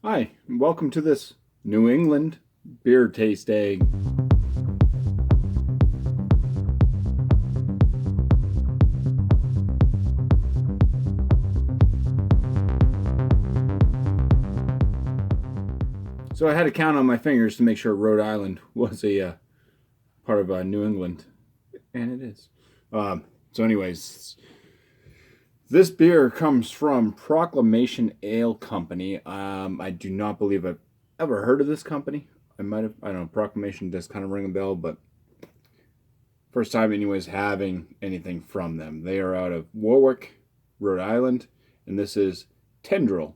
Hi, and welcome to this New England beer tasting. So I had to count on my fingers to make sure Rhode Island was a part of New England, and it is. Anyways, this beer comes from Proclamation Ale Company. I do not believe I've ever heard of this company. I might have. I don't know. Proclamation does kind of ring a bell, but first time, anyways, having anything from them. They are out of Warwick, Rhode Island, and this is Tendril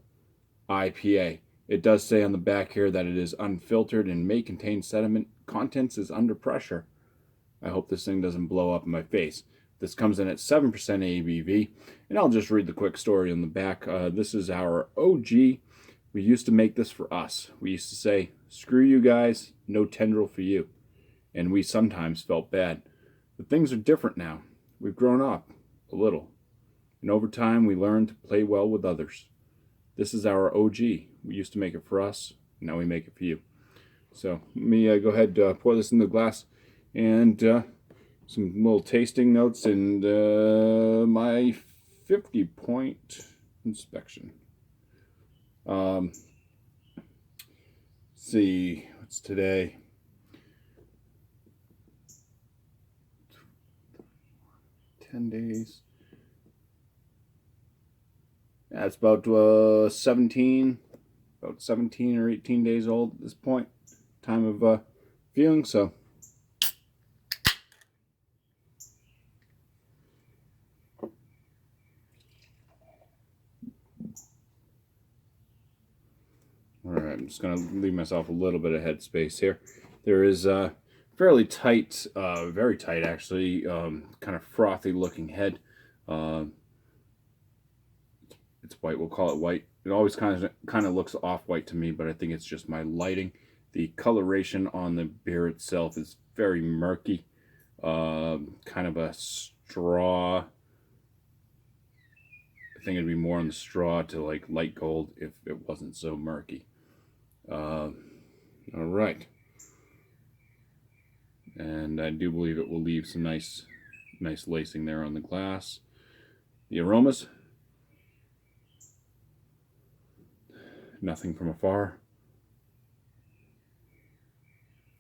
IPA. It does say on the back here that it is unfiltered and may contain sediment. Contents is under pressure. I hope this thing doesn't blow up in my face. This comes in at 7% ABV, and I'll just read the quick story on the back. This is our OG. We used to make this for us. We used to say, screw you guys, no Tendril for you. And we sometimes felt bad. But things are different now. We've grown up a little. And over time, we learned to play well with others. This is our OG. We used to make it for us. Now we make it for you. So let me go ahead and pour this in the glass. And some little tasting notes and my 50-point inspection. See, what's today? $10. Yeah, it's about 17 or 18 days old at this point, time of viewing. So, all right, I'm just gonna leave myself a little bit of headspace here. There is fairly tight, very tight actually, kind of frothy looking head. It's white. We'll call it white. It always kind of looks off-white to me, but I think it's just my lighting. The coloration on the beer itself is very murky, kind of a straw. I think it'd be more on the straw to like light gold if it wasn't so murky. All right, and I do believe it will leave some nice lacing there on the glass. The aromas. Nothing from afar.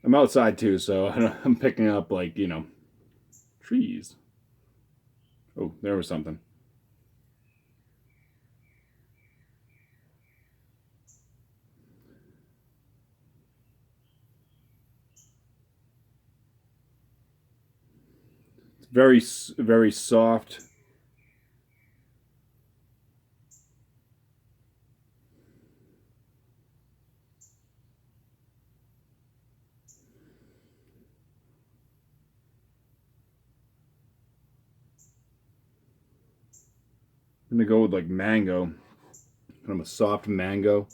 I'm outside too, so I'm picking up like, trees. Oh, there was something. It's very soft. I'm gonna go with like mango, kind of a soft mango.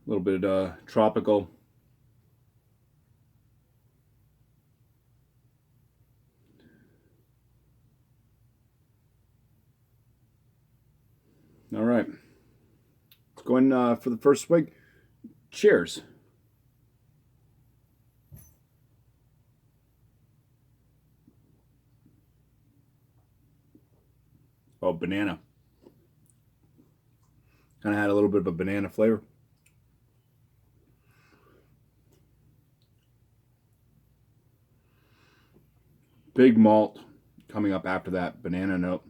A little bit tropical. All right, let's go in for the first swig. Cheers. Oh, banana. Kind of had a little bit of a banana flavor. Big malt coming up after that banana note.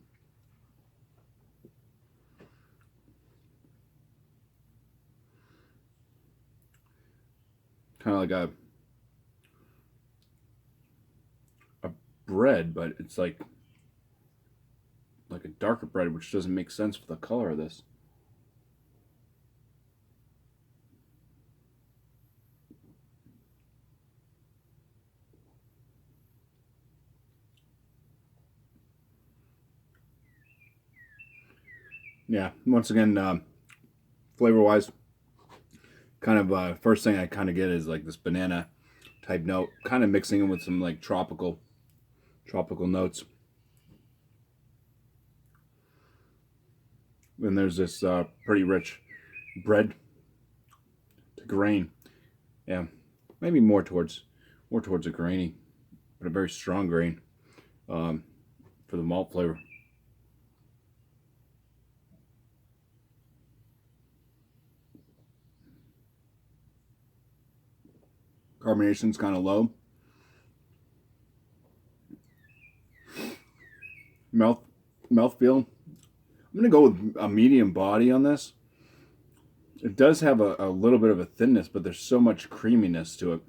Kind of like a bread, but it's like a darker bread, which doesn't make sense for the color of this. Yeah, once again, flavor-wise, kind of first thing I kind of get is like this banana type note, kind of mixing in with some like tropical notes. Then there's this pretty rich bread to grain. Yeah, maybe more towards a grainy, but a very strong grain for the malt flavor. Carbonation's kind of low. Mouthfeel. I'm gonna go with a medium body on this. It does have a little bit of a thinness, but there's so much creaminess to it.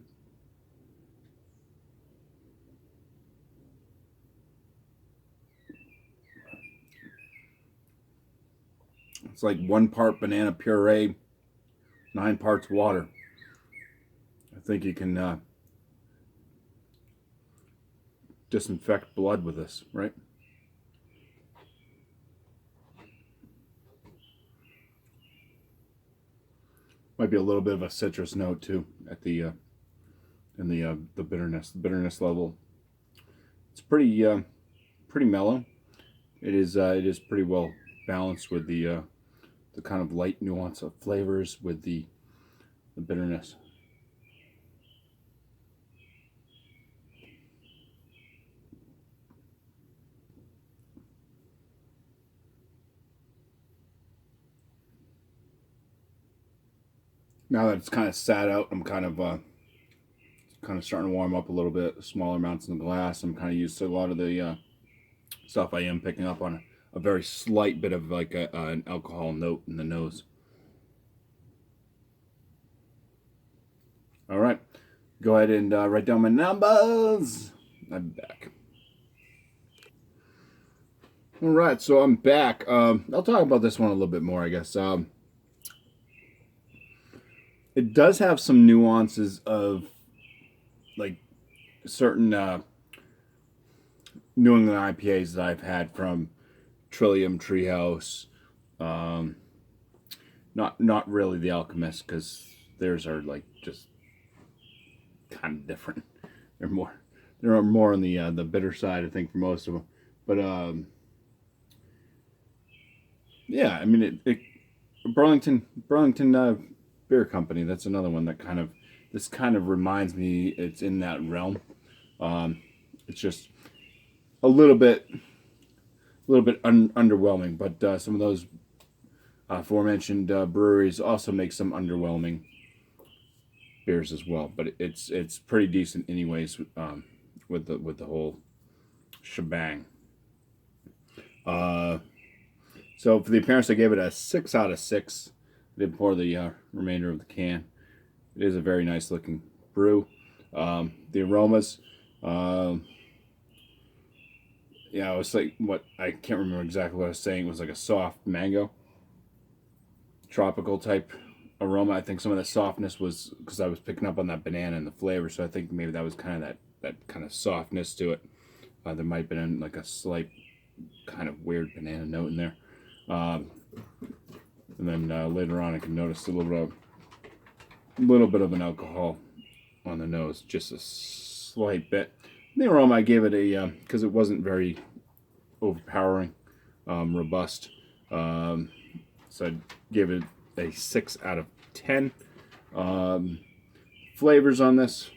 It's like 1 part banana puree, 9 parts water. I think you can disinfect blood with this, right? Might be a little bit of a citrus note too at the in the bitterness level. It's pretty mellow. It is pretty well balanced with the kind of light nuance of flavors with the bitterness. Now that it's kind of sat out, I'm kind of starting to warm up a little bit. Smaller amounts in the glass. I'm kind of used to a lot of the stuff. I am picking up on a very slight bit of like an alcohol note in the nose. All right, go ahead and write down my numbers. I'm back. All right, so I'm back. I'll talk about this one a little bit more, I guess. It does have some nuances of like certain New England IPAs that I've had from Trillium, Treehouse. Not really the Alchemist, because theirs are like just kind of different. They're more on the bitter side, I think, for most of them. But yeah, I mean Burlington Beer Company. That's another one that this kind of reminds me. It's in that realm. It's just a little bit underwhelming. But some of those aforementioned breweries also make some underwhelming beers as well. But it's pretty decent anyways with the whole shebang. So for the appearance, I gave it a 6 out of 6. I did pour the remainder of the can. It is a very nice looking brew. The aromas, yeah, it was like I can't remember exactly what I was saying. It was like a soft mango, tropical type aroma. I think some of the softness was because I was picking up on that banana and the flavor, so I think maybe that was kind of that kind of softness to it. There might have been like a slight kind of weird banana note in there. And then later on, I can notice a little bit of an alcohol on the nose, just a slight bit. The aroma, I gave it a because it wasn't very overpowering, robust. So I gave it a 6 out of 10. Flavors on this.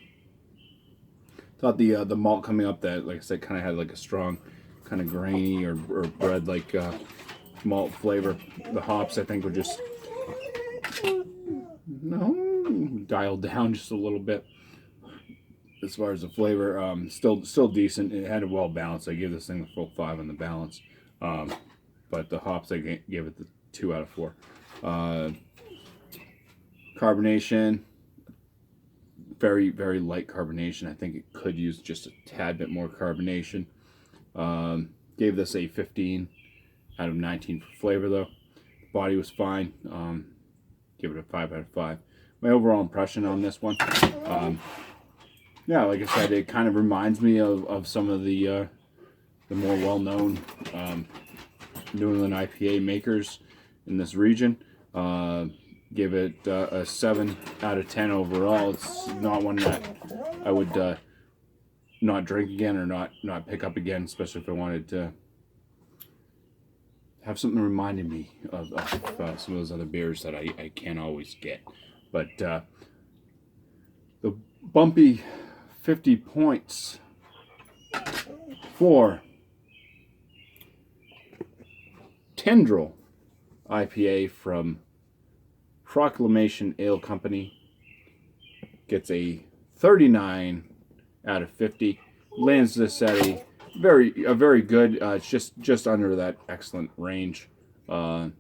Thought the malt coming up that, like I said, kind of had like a strong, kind of grainy or bread like malt flavor. The hops, I think, were just dialed down just a little bit as far as the flavor. Still decent. It had a well balanced. I gave this thing a full 5 on the balance. But the hops, I gave it the 2 out of 4. Carbonation, very, very light carbonation. I think it could use just a tad bit more carbonation. Gave this a 15 out of 19 for flavor, though. The body was fine. Give it a 5 out of 5. My overall impression on this one, yeah, like I said, it kind of reminds me of some of the more well-known New England IPA makers in this region. Give it a 7 out of 10 overall. It's not one that I would not drink again or not pick up again, especially if I wanted to have something reminding me of some of those other beers that I can't always get. But the BuMpY 50 points for Tendril IPA from Proclamation Ale Company gets a 39 out of 50. Lands this at a very good. It's just under that excellent range. But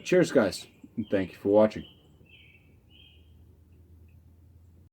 cheers, guys. And thank you for watching.